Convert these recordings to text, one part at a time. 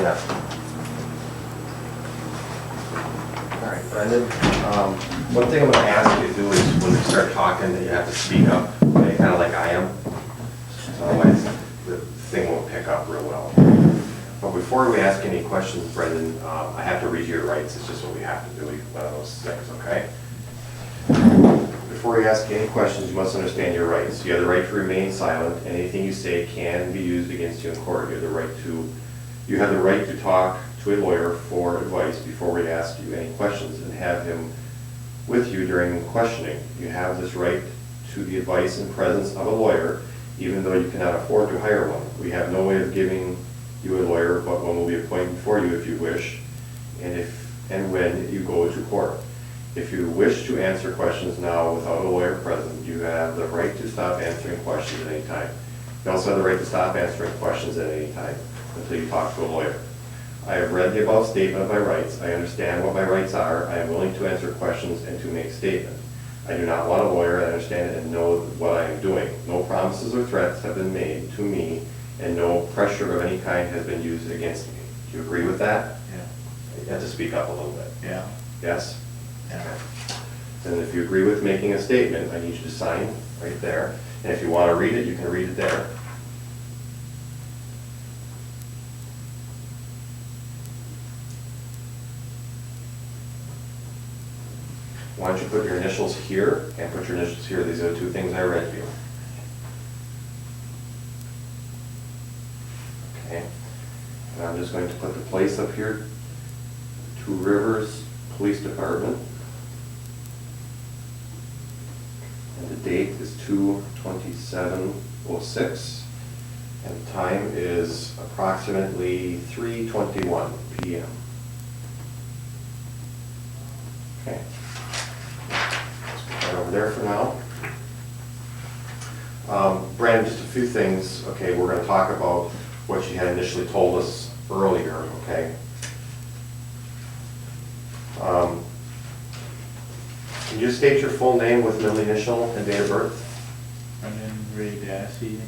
that. All right, Brendan. One thing I'm going to ask you to do is when we start talking that you have to speak up, okay, kind of like I am. Otherwise, the thing won't pick up real well. But before we ask any questions, Brendan, I have to read you your rights. It's just what we have to do, one of those things, okay? Before you ask any questions, you must understand your rights. You have the right to remain silent. Anything you say can be used against you in court. You have the right to talk to a lawyer for advice before we ask you any questions and have him with you during questioning. You have this right to the advice and presence of a lawyer, even though you cannot afford to hire one. We have no way of giving you a lawyer, but one will be appointed for you if you wish, and when you go to court. If you wish to answer questions now without a lawyer present, you have the right to stop answering questions at any time. You also have the right to stop answering questions at any time until you talk to a lawyer. I have read the above statement of my rights. I understand what my rights are. I am willing to answer questions and to make statements. I do not want a lawyer. I understand it and know what I am doing. No promises or threats have been made to me, and no pressure of any kind has been used against me. Do you agree with that? Yeah. You have to speak up a little bit. Yeah. Yes? Yeah. Okay. And if you agree with making a statement, I need you to sign right there. And if you want to read it, you can read it there. Why don't you put your initials here and put your initials here. These are the two things I read to you. Okay. And I'm just going to put the place up here. Two Rivers Police Department. And the date is 2/27/06. And the time is approximately 3:21 p.m. Okay. Right over there for now. Brandon, just a few things. Okay, we're going to talk about what you had initially told us earlier, okay? Can you state your full name with middle initial and date of birth? Brendan Ray Dassey,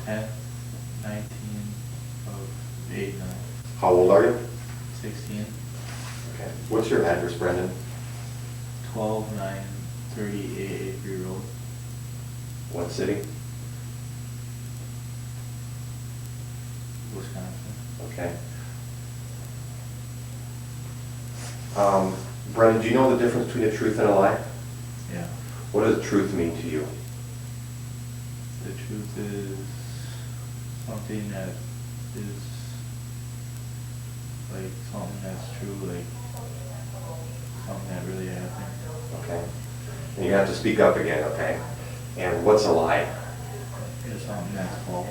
and 10/19/89. How old are you? 16. Okay. What's your address, Brendan? 12938 Avery Road. What city? Wisconsin. Okay. Brendan, do you know the difference between a truth and a lie? Yeah. What does truth mean to you? The truth is something that is like something that's true, like something that really happened. Okay. And you have to speak up again, okay? And what's a lie? It's something that's false.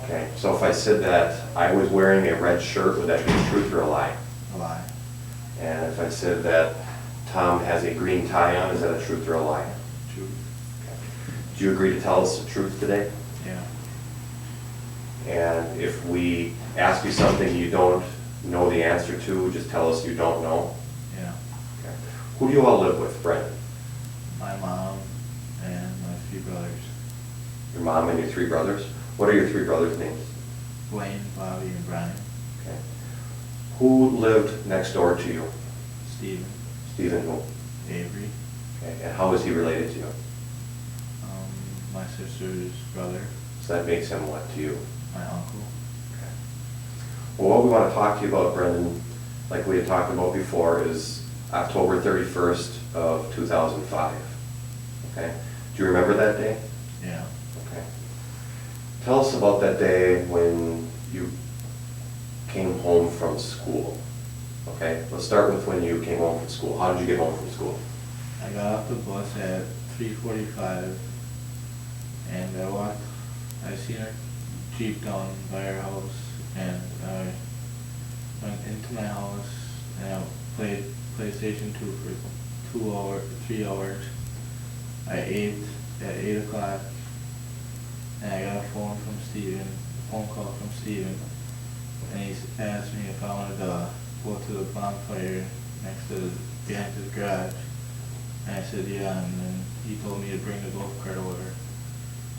Okay. So if I said that I was wearing a red shirt, would that be a truth or a lie? A lie. And if I said that Tom has a green tie on, is that a truth or a lie? Truth. Okay. Do you agree to tell us the truth today? Yeah. And if we ask you something you don't know the answer to, just tell us you don't know? Yeah. Okay. Who do you all live with, Brendan? My mom and my 3 brothers. Your mom and your 3 brothers? What are your 3 brothers' names? Wayne, Bobby, and Brian. Okay. Who lived next door to you? Steven. Stephen who? Avery. Okay. And how is he related to you? My sister's brother. So that makes him what to you? My uncle. Okay. Well, what we want to talk to you about, Brendan, like we had talked about before, is October 31st of 2005. Okay. Do you remember that day? Yeah. Okay. Tell us about that day when you came home from school. Okay. Let's start with when you came home from school. How did you get home from school? I got off the bus at 3:45 and I seen a Jeep down by our house, and I went into my house and I played PlayStation 2 for 3 hours. I ate at 8 o'clock and I got a phone call from Steven, and he asked me if I wanted to go to the bonfire behind his garage. And I said yeah, and then he told me to bring the golf cart over.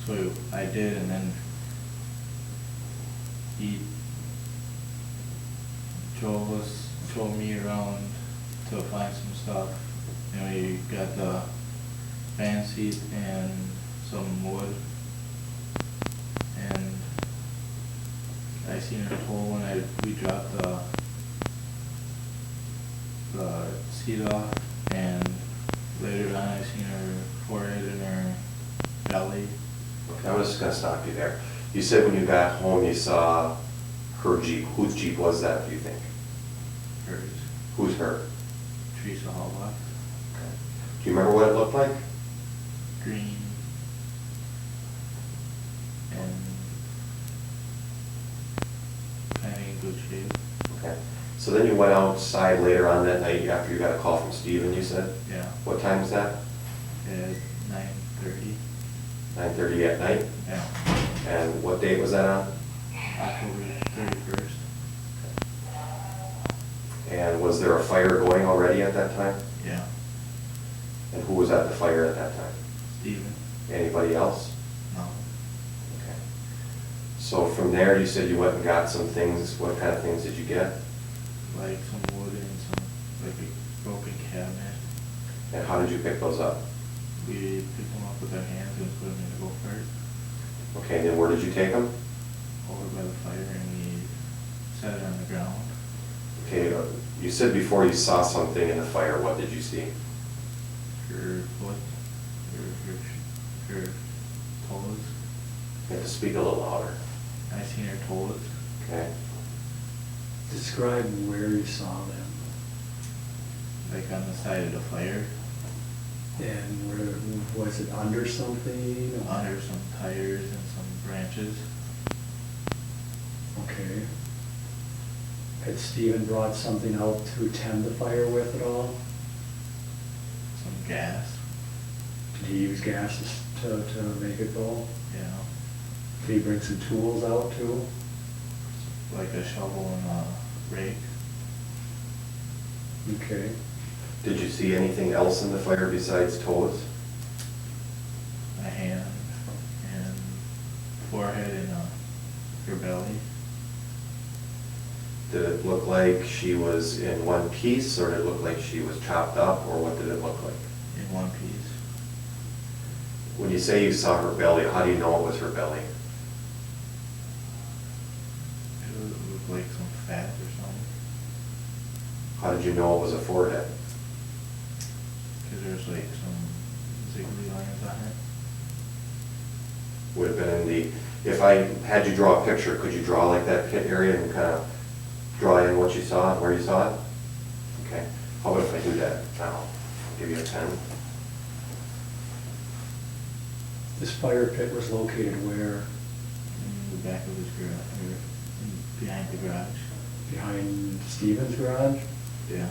So I did, and then he drove me around to find some stuff. You know, he got the fan seat and some wood. And I seen her tow when we dropped the seat off, and later on I seen her forehead and her belly. Okay, I'm just gonna stop you there. You said when you got home you saw her Jeep. Whose Jeep was that, do you think? Hers. Who's her? Teresa Hallbach. Okay. Do you remember what it looked like? Green. And kinda in good shape. Okay. So then you went outside later on that night after you got a call from Steven, you said? Yeah. What time was that? At 9:30. 9:30 at night? Yeah. And what date was that on? October 31st. And was there a fire going already at that time? Yeah. And who was at the fire at that time? Steven. Anybody else? No. Okay. So from there, you said you went and got some things. What kind of things did you get? Like some wood and some, like a broken cabinet. And how did you pick those up? We picked them up with our hands and put them in the go-kart Okay, and then where did you take them? over by the fire, and we set it on the ground. Okay, you said before you saw something in the fire. What did you see? Her foot, her toes. You have to speak a little louder. I seen her toes. Okay. Describe where you saw them, Like on the side of the fire, and where, was it under something? or- under some tires and some branches. Okay. Had Steven brought something out to tend the fire with at all? Some gas. Did he use gases to make it go? Yeah. Did he bring some tools out too? Like a shovel and a rake. Okay. Did you see anything else in the fire besides toes? A hand and forehead and her belly. Did it look like she was in one piece, or did it look like she was chopped up, or what did it look like? In one piece. When you say you saw her belly, how do you know it was her belly? It looked like some fat or something. How did you know it was a forehead? Because there's like some ziggly lines on it. Would have been in the, if I had you draw a picture, could you draw like that pit area and kind of draw in what you saw and where you saw it? Okay. How about if I do that now? I'll give you a pen. This fire pit was located where? In the back of his garage, or behind the garage. Behind Steven's garage? Yeah.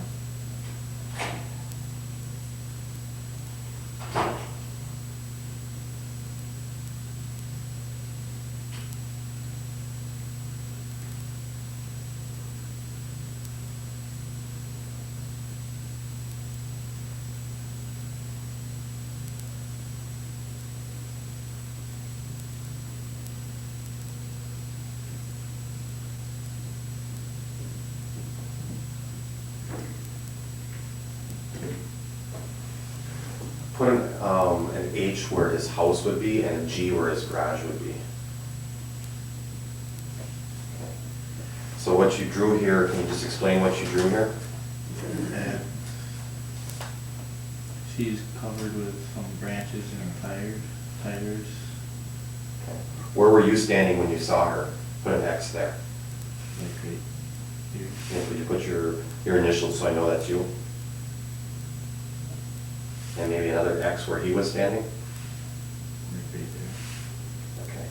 Put an H where his house would be and a G where his garage would be. So what you drew here, can you just explain what you drew here? And she's covered with some branches and tires. Where were you standing when you saw her? Put an X there. Like right here. And could you put your initials so I know that's you? And maybe another X where he was standing? Right there. Okay.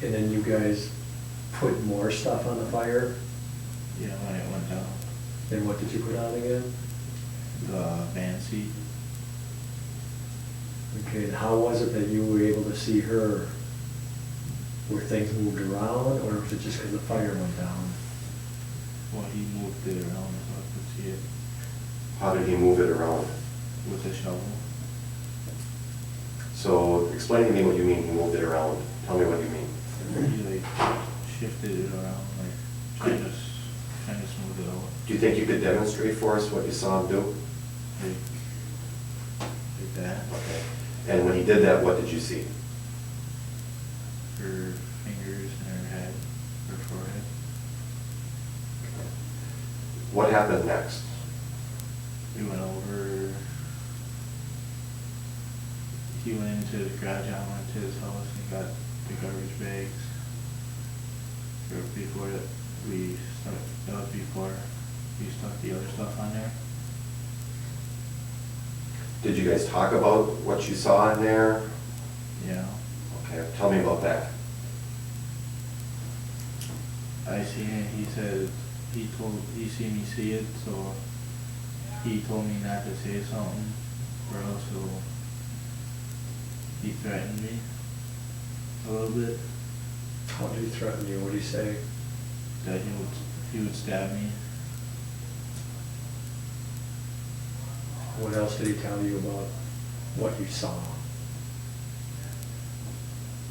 And then you guys put more stuff on the fire? Yeah, when it went down. Then what did you put on again? The van seat. Okay, and how was it that you were able to see her? Were things moved around, or was it just because the fire went down? Well, he moved it around so I could see it How did he move it around? with a shovel. So explain to me what you mean he moved it around. Tell me what you mean. shifted it around, like trying to smooth it out. Do you think you could demonstrate for us what you saw him do? Like that. Okay. And when he did that, what did you see? Her fingers and her head, her forehead. What happened next? We went over, he went into the garage, I went to his house and got the garbage bags. Or before that, that was before we stuck the other stuff on there. Did you guys talk about what you saw in there? Yeah. Okay, tell me about that. I seen it, he said, he seen me see it, so he told me not to say something, or else he threatened me a little bit, How did he threaten you? What did he say? that he would stab me. What else did he tell you about what you saw?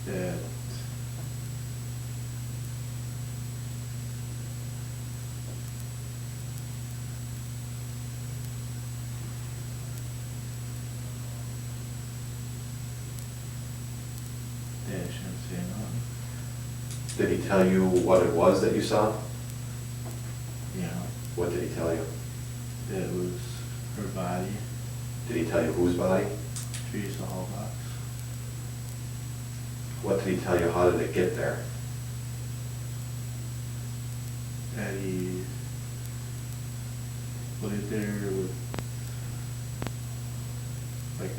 That I shouldn't say nothing. Did he tell you what it was that you saw? Yeah, What did he tell you? that it was her body, Did he tell you whose body? Teresa Hallbox. What did he tell you? How did it get there? That he put it there with like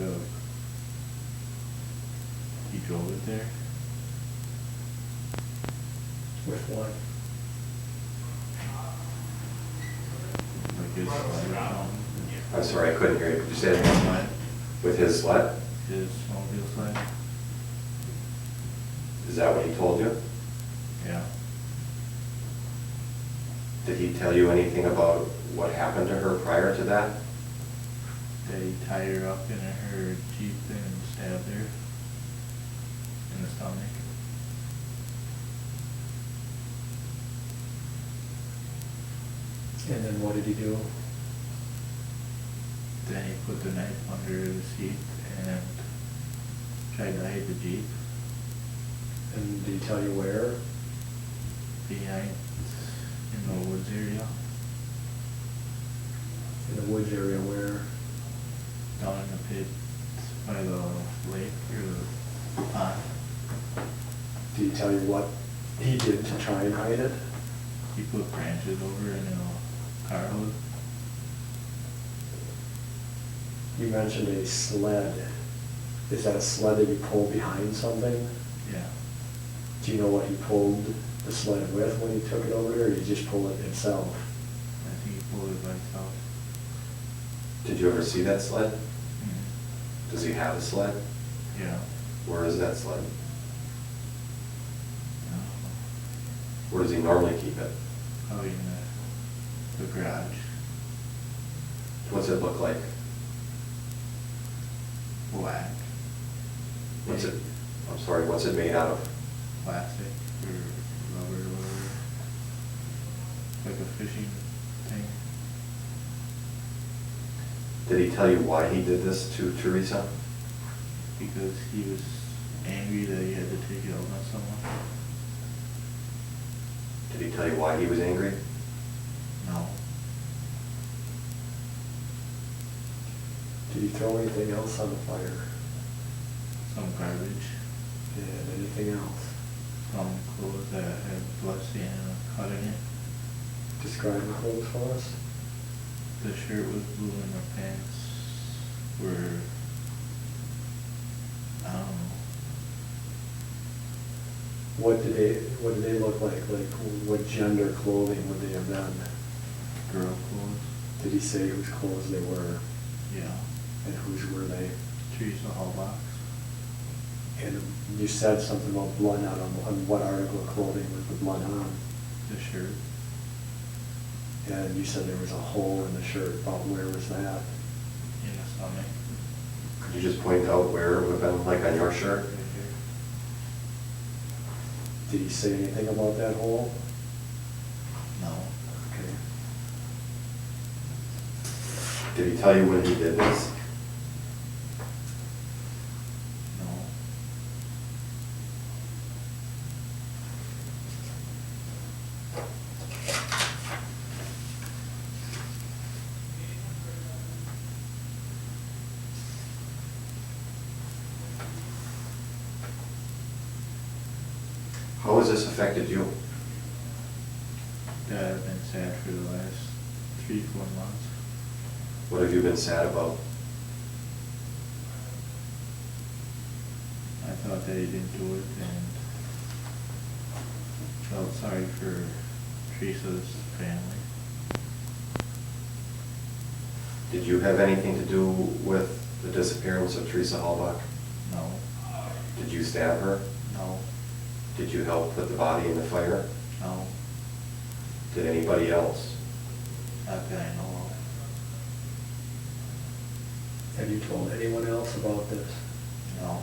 he drove it there. With what? Like his sled or something. I'm sorry, I couldn't hear you. Could you say that again? Sled. With his sled? His snowmobile sled. Is that what he told you? Yeah. Did he tell you anything about what happened to her prior to that? That he tied her up in her Jeep and stabbed her in the stomach. And then what did he do? Then he put the knife under the seat and tried to hide the Jeep And did he tell you where? behind in the woods area, In the woods area where? down in the pit by the lake or the pond. Did he tell you what he did to try and hide it? He put branches over in a car hood. You mentioned a sled. Is that a sled that you pulled behind something? Yeah. Do you know what he pulled the sled with when he took it over there, or did he just pull it himself? I think he pulled it by himself. Did you ever see that sled? Mhm. Does he have a sled? Yeah. Where is that sled? Um, Where does he normally keep it? Probably in the garage. What's it look like? Black. What's it, I'm sorry, what's it made out of? Plastic or rubber or whatever. Like a fishing thing. Did he tell you why he did this to Teresa? Because he was angry that he had to take it out on someone. Did he tell you why he was angry? No. Did he throw anything else on the fire? Some garbage. And anything else? Some clothes that had blood-stained and a cut in it. Describe the clothes for us. The shirt was blue and the pants were, I don't know, What did they look like? Like, what gender clothing would they have been? girl clothes. Did he say whose clothes they were? Yeah. And whose were they? Teresa Hallbox. And you said something about blood on them. On what article of clothing was the blood on? The shirt. And you said there was a hole in the shirt. About where was that? In the stomach. Could you just point out where it would have been, like on your shirt? Right here. Did he say anything about that hole? No, Okay. Did he tell you when he did this? no. How has this affected you? That I've been sad for the last 3-4 months. What have you been sad about? I thought that he didn't do it and felt sorry for Teresa's family. Did you have anything to do with the disappearance of Teresa Hallbach? No, Did you stab her? no, Did you help put the body in the fire? no, Did anybody else? not that I know of. Have you told anyone else about this? No,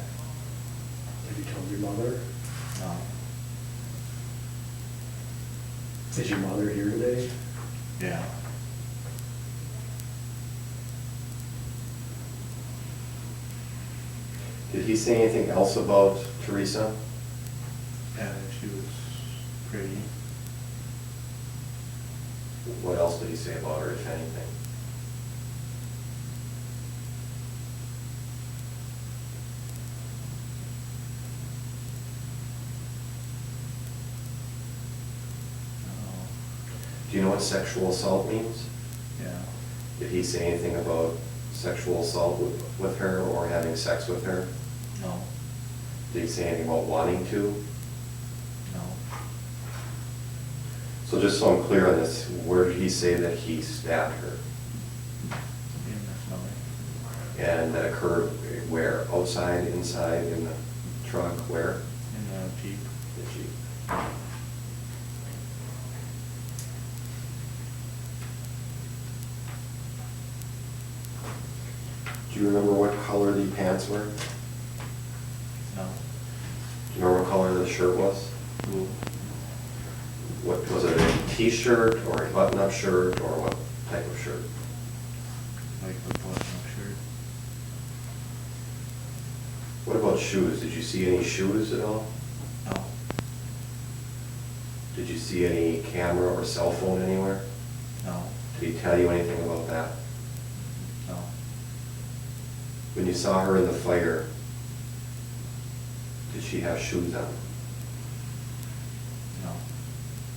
Have you told your mother? no, Is your mother here today? yeah, Did he say anything else about Teresa? yeah, she was pretty. What else did he say about her, if anything? No, Do you know what sexual assault means? yeah, Did he say anything about sexual assault with her or having sex with her? no, Did he say anything about wanting to? no. So just so I'm clear on this, where did he say that he stabbed her? In the stomach, And that occurred where? Outside, inside, in the truck, where? in the Jeep. The Jeep. Do you remember what color the pants were? No, Do you remember what color the shirt was? blue, What, was it a t-shirt or a button-up shirt or what type of shirt? like a button-up shirt. What about shoes? Did you see any shoes at all? No, Did you see any camera or cell phone anywhere? no, Did he tell you anything about that? no, When you saw her in the fire, did she have shoes on? no.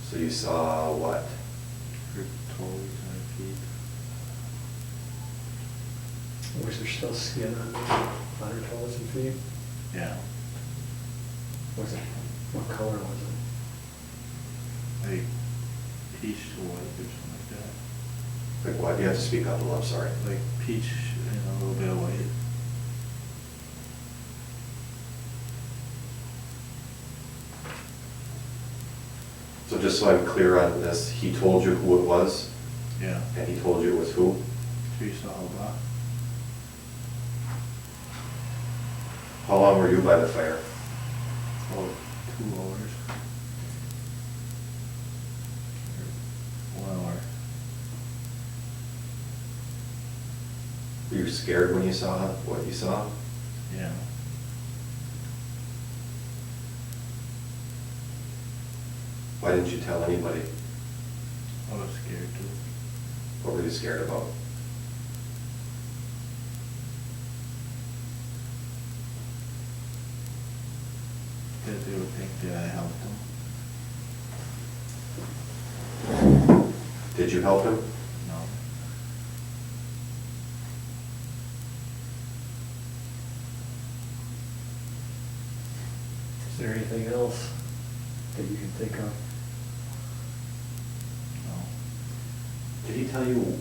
So you saw what? Her toes and her feet. Was there still skin on her toes and feet? Yeah, Was it, what color was it? like peach to white or something like that. Like what? You have to speak up a little, I'm sorry. Like peach and a little bit of white. So just so I'm clear on this, he told you who it was, Yeah, and he told you it was who? Teresa Hallbach. How long were you by the fire? Oh, 2 hours. Or 1 hour. Were you scared when you saw what you saw? Yeah. Why didn't you tell anybody? I was scared too. What were you scared about? That they would think that I helped them. Did you help him? No. Is there anything else that you can think of? No. Did he tell you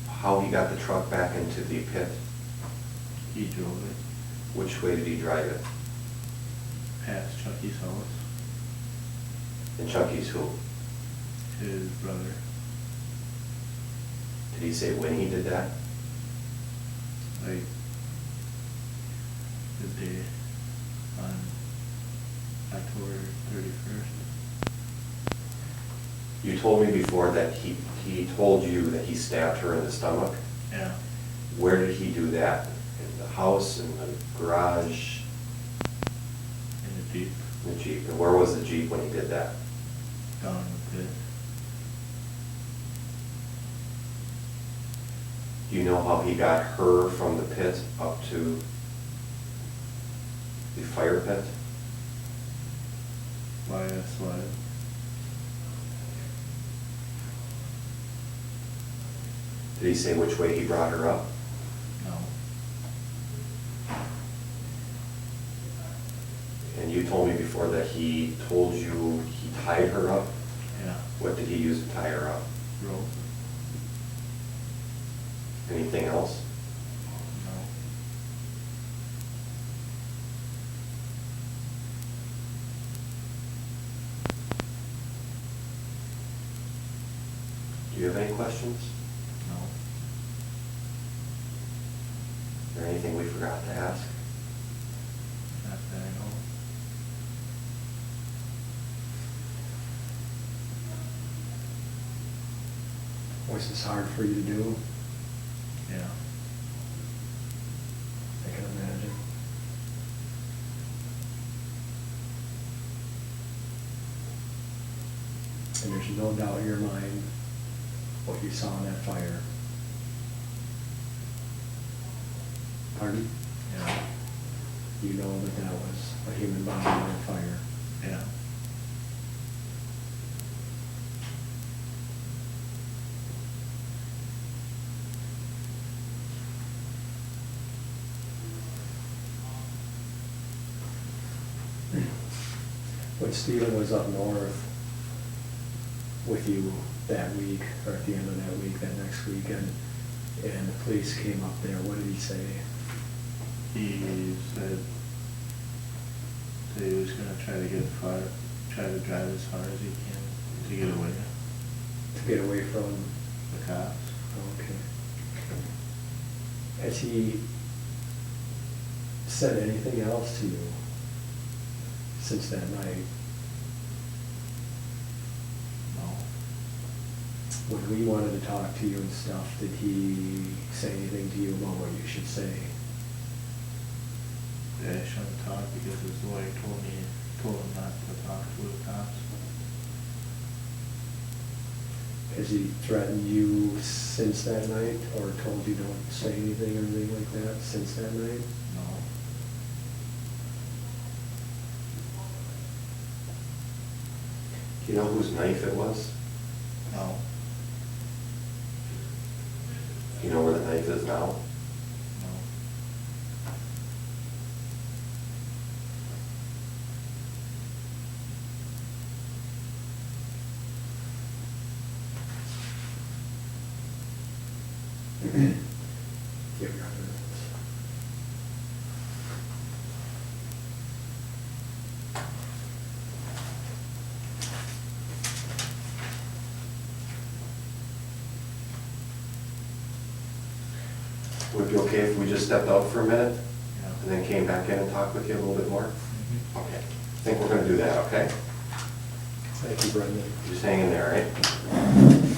how he got the truck back into the pit? He drove it Which way did he drive it? past Chucky's house. And Chucky's who? His brother. Did he say when he did that? Like the day on October 31st. You told me before that he told you that he stabbed her in the stomach. Yeah, Where did he do that? In the house, in the garage, in the Jeep, in the Jeep? And where was the Jeep when he did that? down in the pit. Do you know how he got her from the pit up to the fire pit? By a sled. Did he say which way he brought her up? No. And you told me before that he told you he tied her up. Yeah. What did he use to tie her up? Rope. Anything else? No. Do you have any questions? No. Is there anything we forgot to ask? Not that I know. Was this hard for you to do? Yeah. I can imagine. And there's no doubt in your mind what you saw in that fire. Pardon? Yeah. You know that that was a human body on fire. Yeah. When Stephen was up north with you that week, or at the end of that week, that next weekend, and the police came up there, what did he say? He said that he was gonna try to drive as far as he can to get away. To get away from, The cops. okay. Has he said anything else to you since that night? No. When we wanted to talk to you and stuff, did he say anything to you about what you should say? Yeah, I shouldn't talk because his lawyer told him not to talk to the cops. Has he threatened you since that night, or told you don't say anything or anything like that since that night? No. Do you know whose knife it was? No. Do you know where the knife is now? No. Give your evidence. Would it be okay if we just stepped out for a minute Yeah. and then came back in and talked with you a little bit more? Mhm. Okay. I think we're gonna do that, okay? Thank you, Brendan. Just hang in there, right?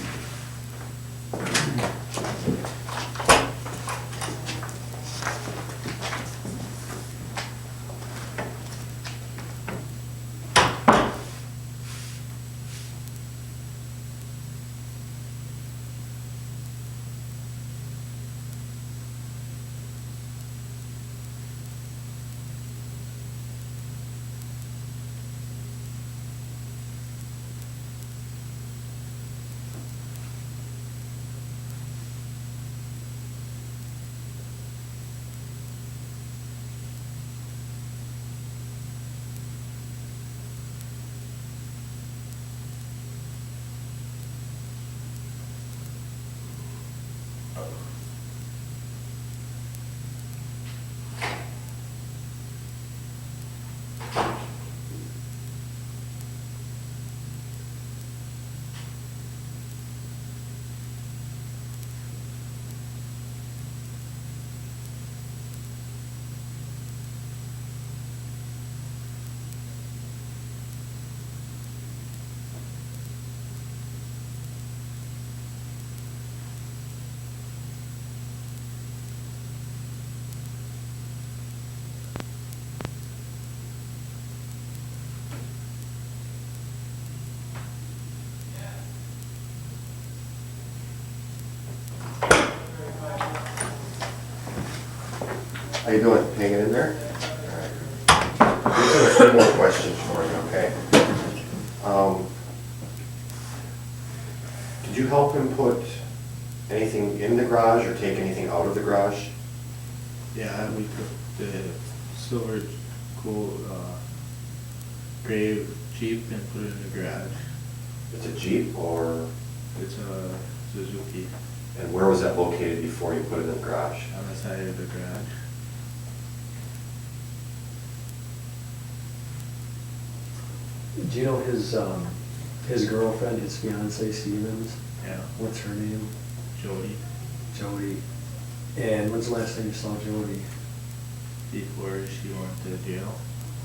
How you doing? Hanging in there? All right. These are a few more questions for you, okay? Did you help him put anything in the garage or take anything out of the garage? Yeah, we took the silver gold, gray Jeep and put it in the garage. It's a Jeep or, It's a Suzuki and where was that located before you put it in the garage? on the side of the garage. Do you know his girlfriend, his fiancee Stevens? Yeah, What's her name? Jody, Jody. And when's the last time you saw Jody? before she went to jail.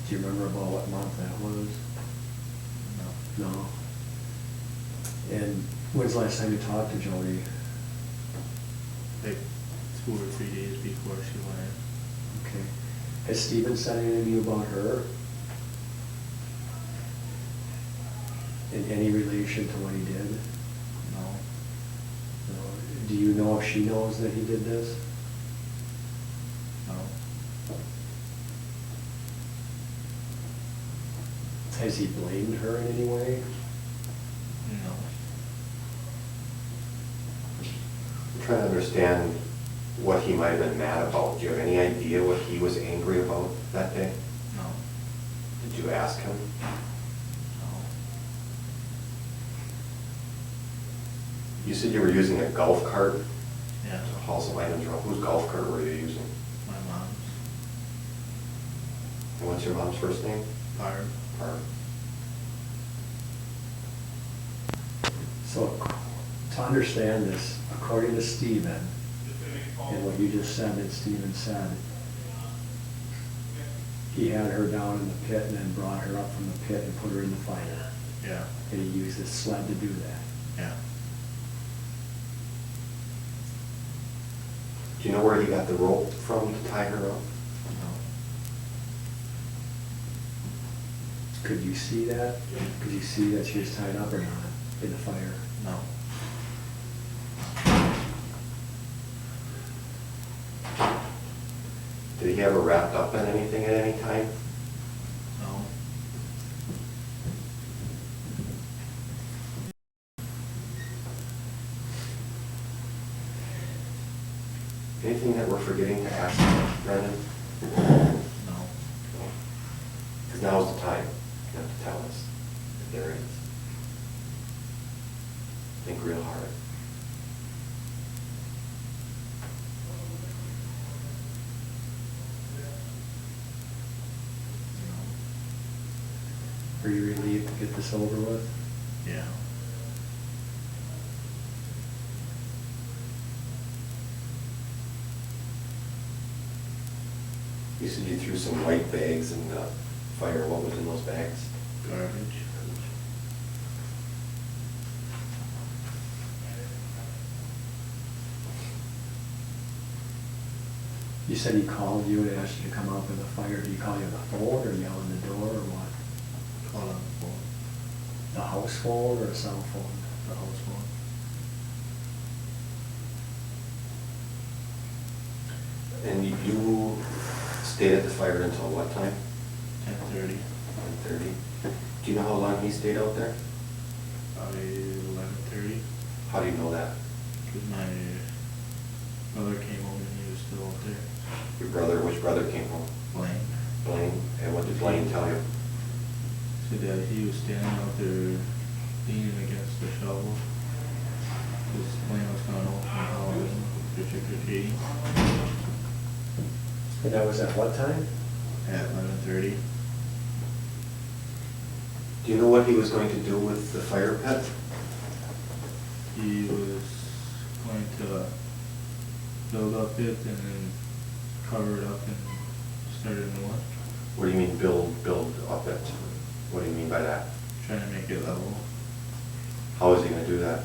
Do you remember about what month that was? No. No. And when's the last time you talked to Jody? Like 2 or 3 days before she went in. Okay. Has Steven said anything to you about her? In any relation to what he did? No. No. Do you know if she knows that he did this? No. Has he blamed her in any way? No. I'm trying to understand what he might have been mad about. Do you have any idea what he was angry about that day? No. Did you ask him? No. You said you were using a golf cart Yeah. to haul some items around. Whose golf cart were you using? My mom's. And what's your mom's first name? Barb. Barb. So, to understand this, according to Steven, and what you just said that Steven said, he had her down in the pit and then brought her up from the pit and put her in the fire. Yeah. And he used his sled to do that. Yeah. Do you know where he got the rope from to tie her up? No. Could you see that? Could you see that she was tied up or not in the fire? No. Did he have her wrapped up in anything at any time? No. Anything that we're forgetting to ask, Brendan? No. Because now's the time. You have to tell us if there is. Think real hard. Are you relieved to get this over with? Yeah. You said you threw some white bags in the fire. What was in those bags? Garbage. You said he called you and asked you to come out with the fire. Did he call you on the phone or yell on the door or what? Call on the phone. The house phone or a cell phone? The house phone. And you stayed at the fire until what time? 10:30. 10:30. Do you know how long he stayed out there? Probably 11:30. How do you know that? Because my brother came home and he was still out there. Your brother, which brother came home? Blaine. Blaine. And what did Blaine tell you? Said that he was standing out there leaning against the shovel. Because Blaine was going home from Halloween for trick-or-treating And that was at what time? at 11:30. Do you know what he was going to do with the fire pit? He was going to build up it and then cover it up and start a new one. What do you mean build up it? What do you mean by that? Trying to make it level. How is he going to do that?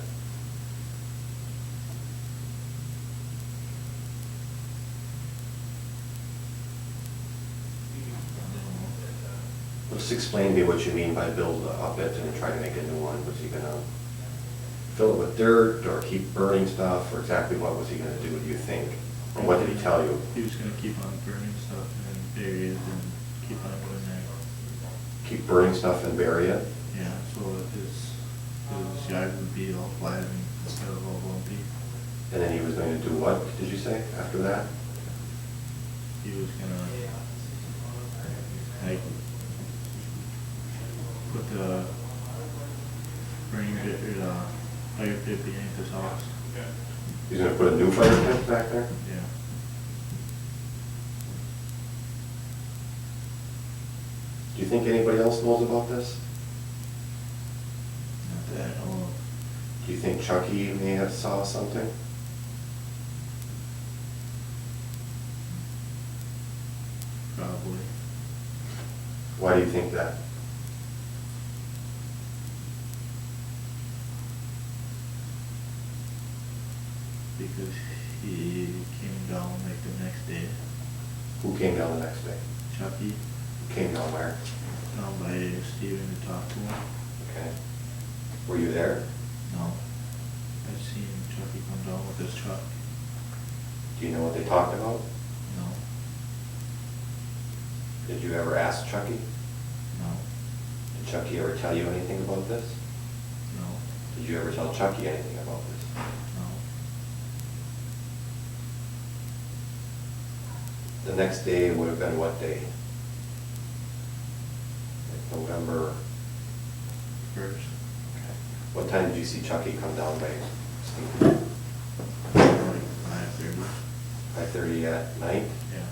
Just explain to me what you mean by build up it and try to make a new one. Was he going to fill it with dirt or keep burning stuff, or exactly what was he going to do, do you think? And what did he tell you? He was gonna keep on burning stuff and bury it and keep on doing that. Keep burning stuff and bury it? Yeah, so his yard would be all flat instead of all bumpy. And then he was going to do what, did you say, after that? He was gonna, like, put the burning pit, or the fire pit behind his house. He's going to put a new fire pit back there? Yeah. Do you think anybody else knows about this? Not that I know of. Do you think Chucky may have saw something? Probably. Why do you think that? Because he came down like the next day. Who came down the next day? Chucky, Who came down where? down by Steven to talk to him. Okay. Were you there? No. I seen Chucky come down with his truck. Do you know what they talked about? No. Did you ever ask Chucky? No. Did Chucky ever tell you anything about this? No. Did you ever tell Chucky anything about this? No. The next day would have been what day? Like November. First. Okay. What time did you see Chucky come down by Steve? Like 5:30. 5:30 at night? Yeah.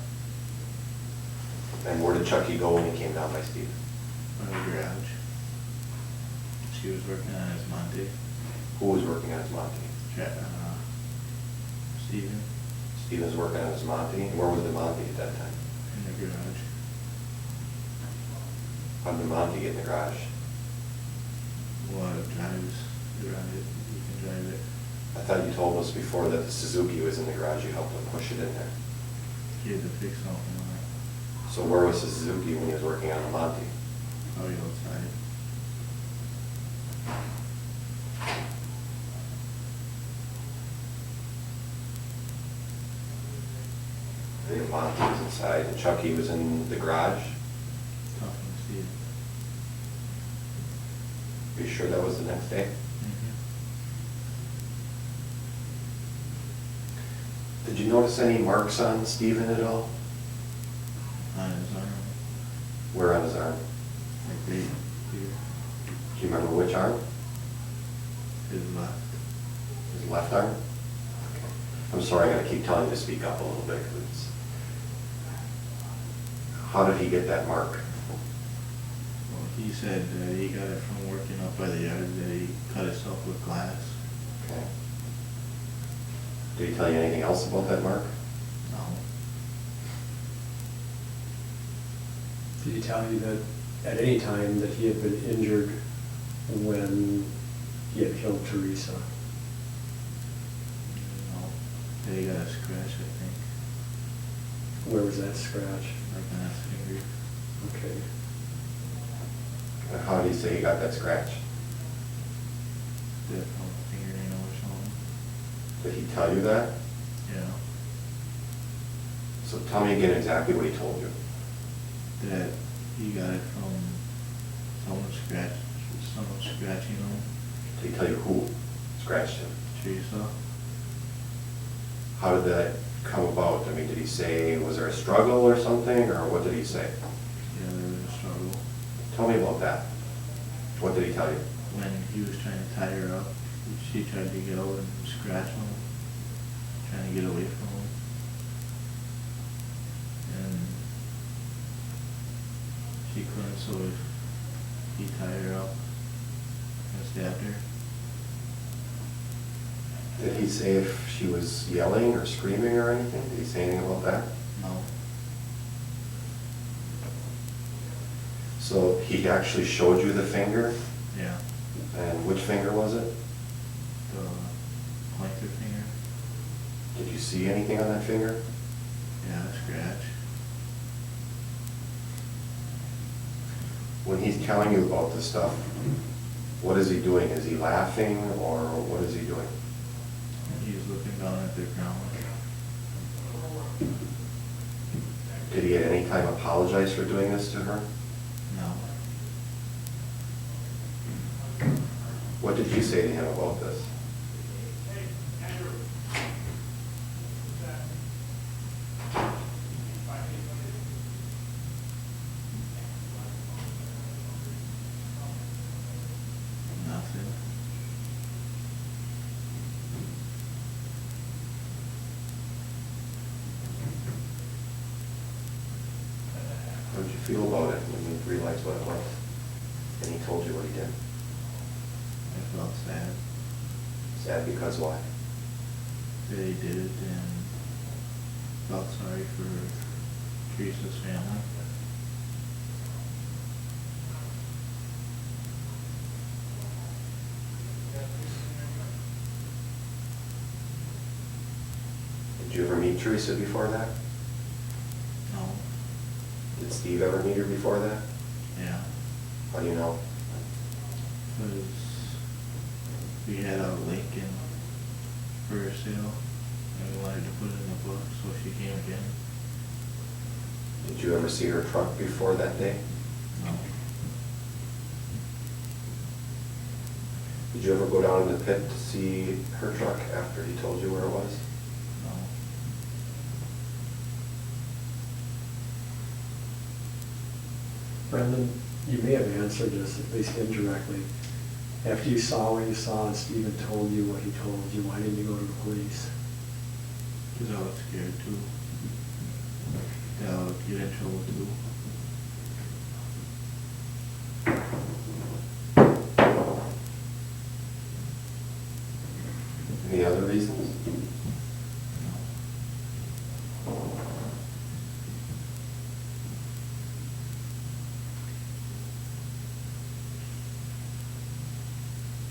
And where did Chucky go when he came down by Steve? By the garage. She was working on his Monte. Who was working on his Monte? Steven. Steve was working on his Monte. And where was the Monte at that time? In the garage. How did the Monte get in the garage? Well, it drives around it. You can drive it. I thought you told us before that the Suzuki was in the garage. You helped him push it in there. He had to fix something on it. So where was the Suzuki when he was working on the Monte? Probably outside. The Monte was inside and Chucky was in the garage. Talking to Steve. Are you sure that was the next day? Mm-hmm. Did you notice any marks on Steven at all? On his arm. Where on his arm? Like right here. Do you remember which arm? His left. His left arm? I'm sorry, I gotta keep telling you to speak up a little bit. 'Cause it's... How did he get that mark? Well, he said that he got it from working up by the yard, that he cut himself with glass. Okay. Did he tell you anything else about that mark? No. Did he tell you that at any time that he had been injured when he had killed Teresa? No. That he got a scratch, I think. Where was that scratch? Like on his finger. Okay. And how did he say he got that scratch? Dip on the fingernail or something. Did he tell you that? Yeah. So tell me again exactly what he told you. That he got it from someone scratching him. Did he tell you who scratched him? Teresa. How did that come about? I mean, did he say, was there a struggle or something, or what did he say? Yeah, there was a struggle. Tell me about that. What did he tell you? When he was trying to tie her up, she tried to get over and scratch him, trying to get away from him. And she couldn't, so he tied her up and stabbed her. Did he say if she was yelling or screaming or anything? Did he say anything about that? No. So he actually showed you the finger? Yeah. And which finger was it? The pointer finger. Did you see anything on that finger? Yeah, a scratch. When he's telling you about this stuff, what is he doing? Is he laughing or what is he doing? And he was looking down at the ground. Did he at any time apologize for doing this to her? No. What did you say to him about this? Nothing. How did you feel about it when you realized what it was? And he told you what he did? I felt sad Sad because why? that he did it, and felt sorry for Teresa's family. Did you ever meet Teresa before that? No. Did Steve ever meet her before that? Yeah. How do you know? Because we had a Lincoln for sale, and we wanted to put it in the book, so she came again. Did you ever see her truck before that day? No. Did you ever go down in the pit to see her truck after he told you where it was? No. Brendan, you may have answered this, at least indirectly. After you saw what you saw and Stephen told you what he told you, why didn't you go to the police? Because I was scared too. That I would get in trouble too. Any other reasons?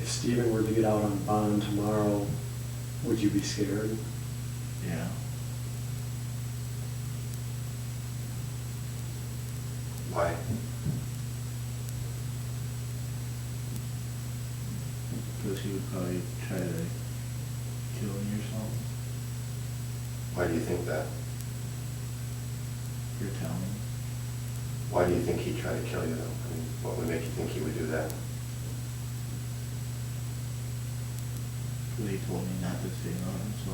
If Stephen were to get out on bond tomorrow, would you be scared? Yeah. Why? Because he would probably try to kill me or something. Why do you think that? You're telling me. Why do you think he'd try to kill you though? I mean, what would make you think he would do that? Because he told me not to say nothing, so.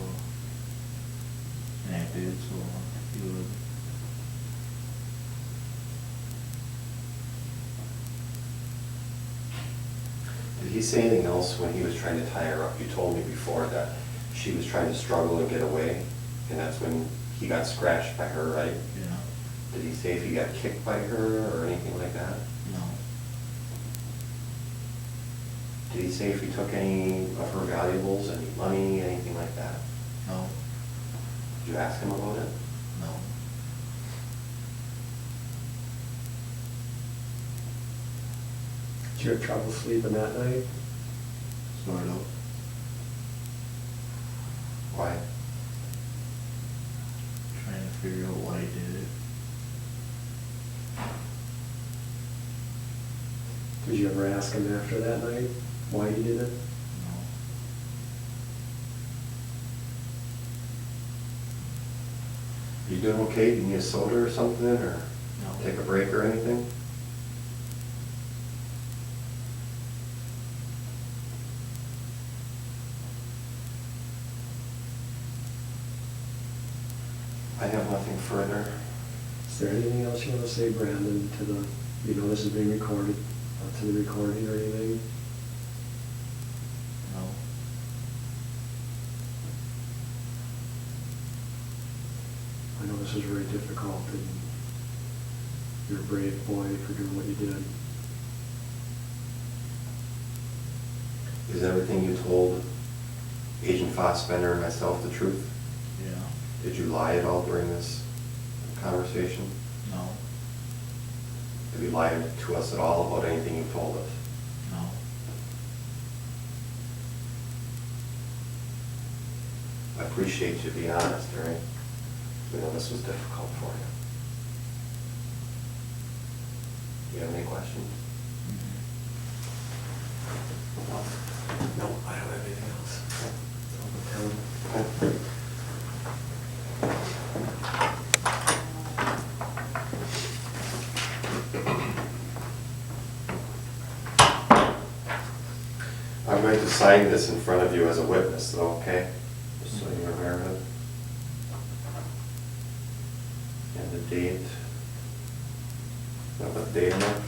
And I did, so he would. Did he say anything else when he was trying to tie her up? You told me before that she was trying to struggle and get away, and that's when he got scratched by her, right? Yeah. Did he say if he got kicked by her or anything like that? No. Did he say if he took any of her valuables, any money, anything like that? No. Did you ask him about it? No. Did you have trouble sleeping that night? Sort of. Why? Trying to figure out why he did it. Did you ever ask him after that night why he did it? No. You doing okay? Do you need a soda or something, or No. take a break or anything? I have nothing further. Is there anything else you want to say, Brandon, to the, you know this is being recorded, to the recording or anything? No. I know this is very difficult, and you're a brave boy for doing what you did. Is everything you told Agent Fassbender and myself the truth? Yeah. Did you lie at all during this conversation? No. Have you lied to us at all about anything you told us? No. I appreciate you being honest, all right? We know this was difficult for you. Do you have any questions? No, I don't have anything else. I'll go tell him. going to sign this in front of you as a witness, though, okay? Just so you're aware of it. And the date. What about the date on that?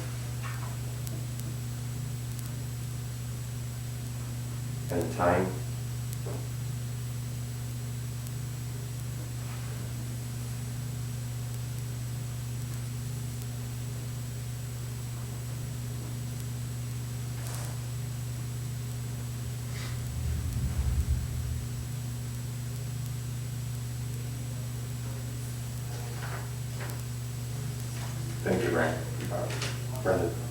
And time. Thank you, Brian. Brendan.